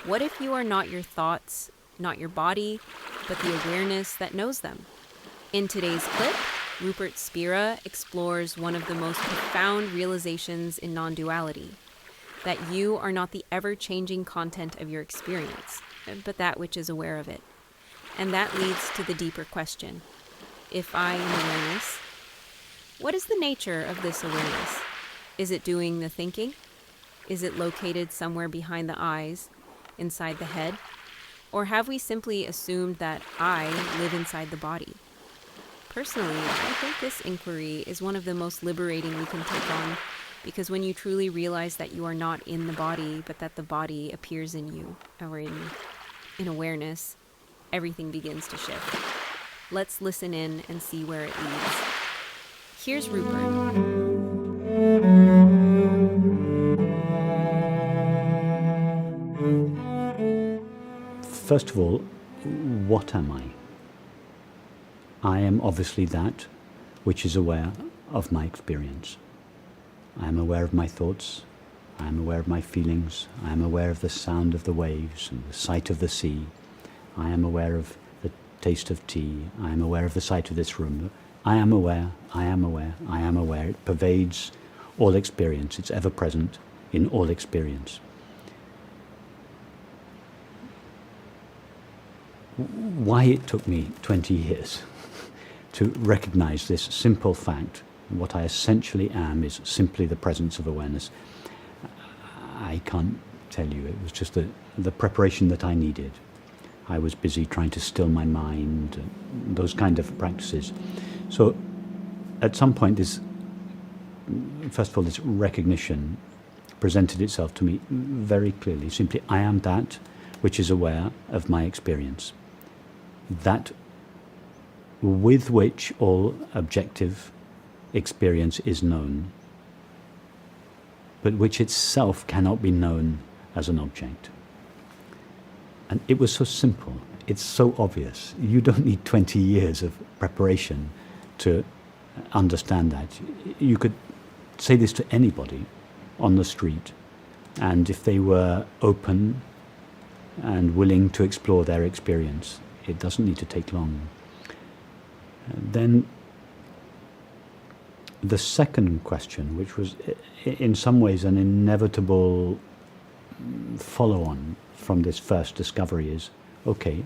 What if you are not your thoughts, not your body, but the awareness that knows them? In today's clip, Rupert Spira explores one of the most profound realizations in non-duality, that you are not the ever-changing content of your experience, but that which is aware of it. And that leads to the deeper question. If I am awareness, what is the nature of this awareness? Is it doing the thinking? Is it located somewhere behind the eyes, inside the head? Or have we simply assumed that I live inside the body? Personally, I think this inquiry is one of the most liberating we can take on, because when you truly realize that you are not in the body, but that the body appears in you, or in awareness, everything begins to shift. Let's listen in and see where it leads. Here's Rupert. First of all, what am I? I am obviously that which is aware of my experience. I am aware of my thoughts. I am aware of my feelings. I am aware of the sound of the waves and the sight of the sea. I am aware of the taste of tea. I am aware of the sight of this room. I am aware, I am aware, I am aware. It pervades all experience. It's ever present in all experience. Why it took me 20 years to recognize this simple fact, what I essentially am is simply the presence of awareness, I can't tell you. It was just the preparation that I needed. I was busy trying to still my mind, those kind of practices. So at some point, first of all, this recognition presented itself to me very clearly. Simply, I am that which is aware of my experience. That with which all objective experience is known, but which itself cannot be known as an object. And it was so simple, it's so obvious. You don't need 20 years of preparation to understand that. You could say this to anybody on the street, and if they were open and willing to explore their experience, it doesn't need to take long. Then the second question, which was in some ways an inevitable follow-on from this first discovery, is, okay,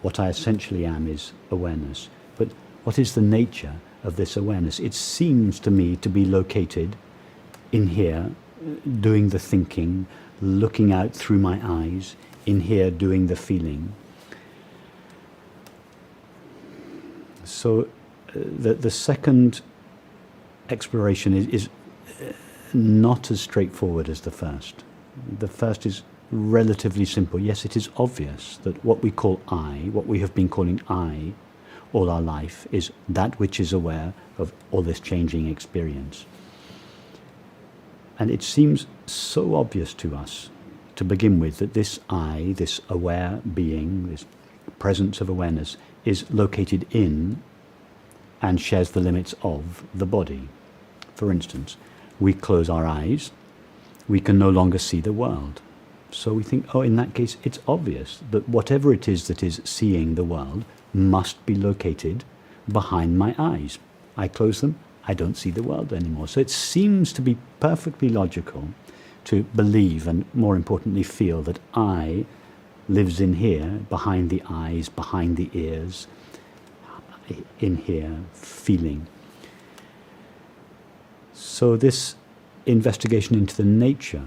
what I essentially am is awareness, but what is the nature of this awareness? It seems to me to be located in here, doing the thinking, looking out through my eyes, in here doing the feeling. So the second exploration is not as straightforward as the first. The first is relatively simple. Yes, it is obvious that what we call I, what we have been calling I all our life, is that which is aware of all this changing experience. And it seems so obvious to us to begin with that this I, this aware being, this presence of awareness, is located in and shares the limits of the body. For instance, we close our eyes, we can no longer see the world. So we think, oh, in that case, it's obvious that whatever it is that is seeing the world must be located behind my eyes. I close them, I don't see the world anymore. So it seems to be perfectly logical to believe and, more importantly, feel that I lives in here, behind the eyes, behind the ears, in here, feeling. So this investigation into the nature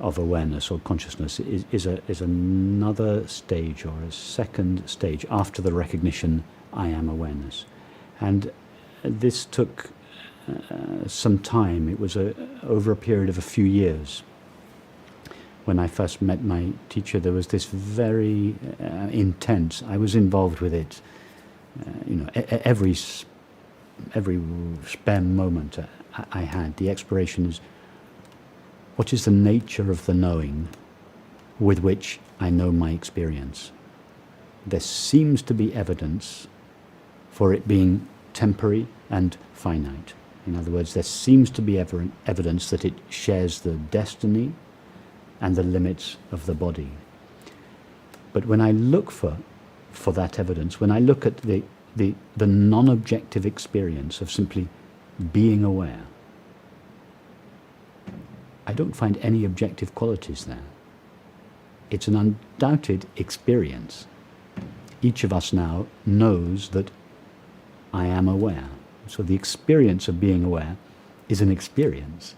of awareness or consciousness is another stage, or a second stage after the recognition I am awareness. And this took some time. It was over a period of a few years. When I first met my teacher, there was this very intense, I was involved with it, every spare moment I had. The exploration is, what is the nature of the knowing with which I know my experience? There seems to be evidence for it being temporary and finite. In other words, there seems to be evidence that it shares the destiny and the limits of the body. But when I look for that evidence, when I look at the non-objective experience of simply being aware, I don't find any objective qualities there. It's an undoubted experience. Each of us now knows that I am aware. So the experience of being aware is an experience,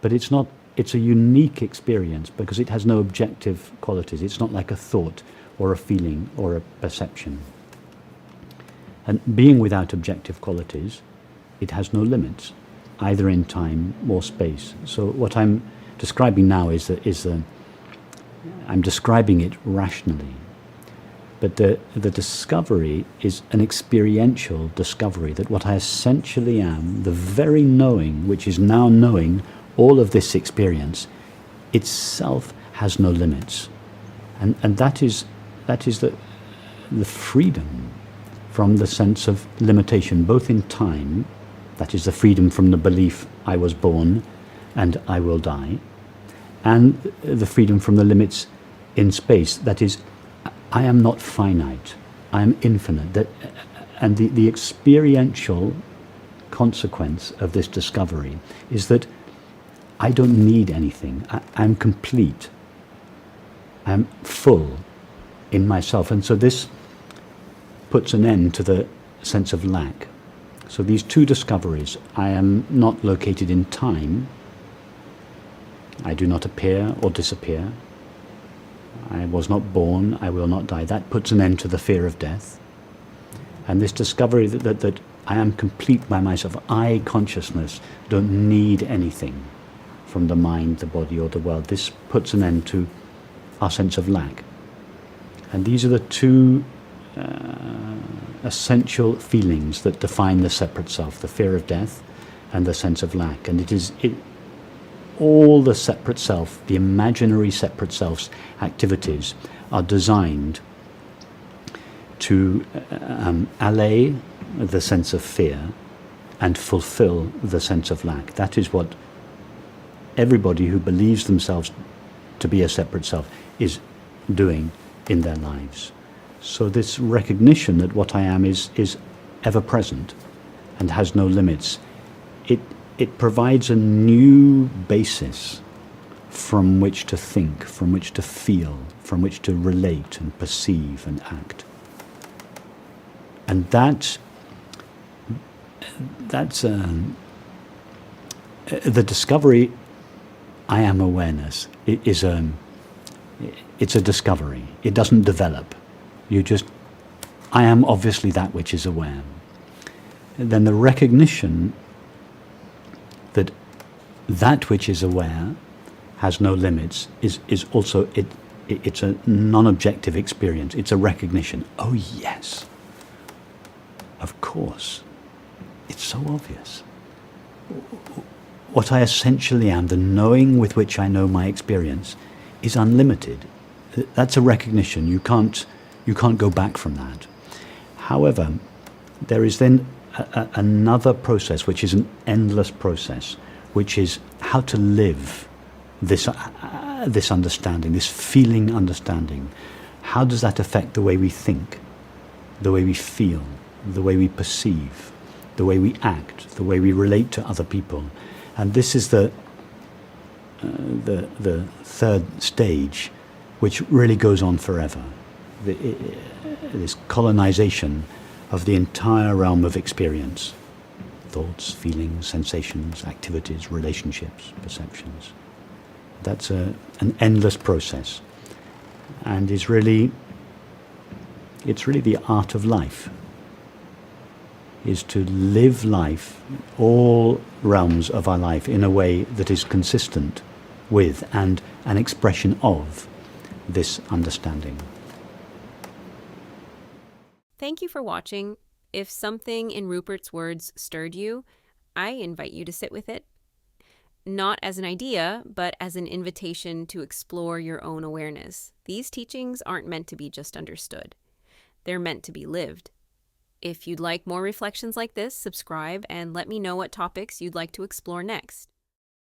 but it's a unique experience because it has no objective qualities. It's not like a thought or a feeling or a perception. And being without objective qualities, it has no limits, either in time or space. So what I'm describing now I'm describing it rationally. But the discovery is an experiential discovery that what I essentially am, the very knowing which is now knowing all of this experience, itself has no limits. And that is the freedom from the sense of limitation, both in time, that is the freedom from the belief I was born and I will die, and the freedom from the limits in space, that is, I am not finite, I am infinite. And the experiential consequence of this discovery is that I don't need anything. I'm complete. I'm full in myself. And so this puts an end to the sense of lack. So these two discoveries, I am not located in time, I do not appear or disappear, I was not born, I will not die. That puts an end to the fear of death. And this discovery that I am complete by myself, I, consciousness, don't need anything from the mind, the body, or the world. This puts an end to our sense of lack. And these are the two essential feelings that define the separate self, the fear of death and the sense of lack. And all the separate self, the imaginary separate self's activities are designed to allay the sense of fear and fulfill the sense of lack. That is what everybody who believes themselves to be a separate self is doing in their lives. So this recognition that what I am is ever present and has no limits, it provides a new basis from which to think, from which to feel, from which to relate and perceive and act. And that's the discovery. I am awareness. It's a discovery. It doesn't develop. I am obviously that which is aware. And then the recognition that which is aware has no limits is also it's a non-objective experience. It's a recognition. Oh yes, of course, it's so obvious. What I essentially am, the knowing with which I know my experience, is unlimited. That's a recognition. You can't go back from that. However, there is then another process, which is an endless process, which is how to live this understanding, this feeling understanding. How does that affect the way we think, the way we feel, the way we perceive, the way we act, the way we relate to other people? And this is the third stage, which really goes on forever. This colonization of the entire realm of experience. Thoughts, feelings, sensations, activities, relationships, perceptions. That's an endless process, and it's really the art of life, is to live life, all realms of our life, in a way that is consistent with and an expression of this understanding. Thank you for watching. If something in Rupert's words stirred you, I invite you to sit with it. Not as an idea, but as an invitation to explore your own awareness. These teachings aren't meant to be just understood. They're meant to be lived. If you'd like more reflections like this, subscribe and let me know what topics you'd like to explore next.